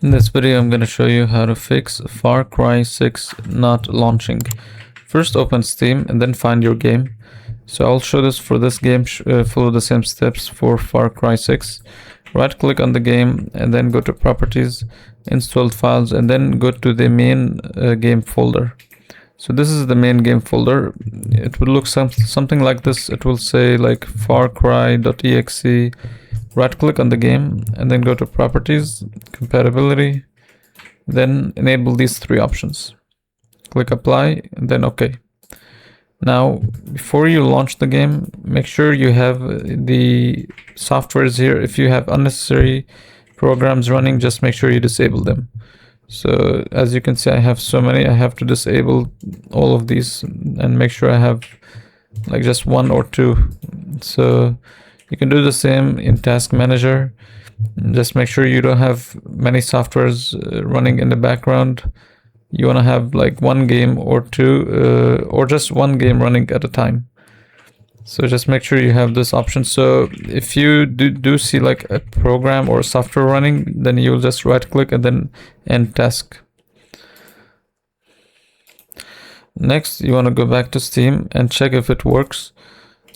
In this video, I'm going to show you how to fix Far Cry 6 not launching. First open Steam and then find your game. So I'll show this for this game, follow the same steps for Far Cry 6. Right click on the game and then go to properties, installed files, and then go to the main game folder. So this is the main game folder. It will look something like this. It will say like farcry.exe. Right click on the game and then go to properties, compatibility, then enable these three options. Click apply and then OK. Now, before you launch the game, make sure you have the softwares here. If you have unnecessary programs running, just make sure you disable them. So as you can see, I have so many. I have to disable all of these and make sure I have like just one or two. So you can do the same in Task Manager. Just make sure you don't have many softwares running in the background. You want to have like one game or two, or just one game running at a time. So just make sure you have this option. So if you do see like a program or software running, then you'll just right click and then end task. Next, you want to go back to Steam and check if it works.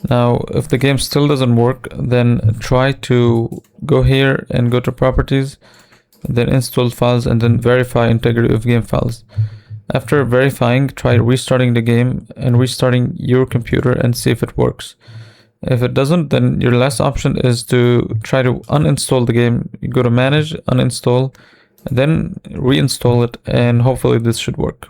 Now, if the game still doesn't work, then try to go here and go to properties, then install files, and then verify integrity of game files. After verifying, try restarting the game and restarting your computer and see if it works. If it doesn't, then your last option is to try to uninstall the game. You go to manage, uninstall, and then reinstall it, and hopefully this should work.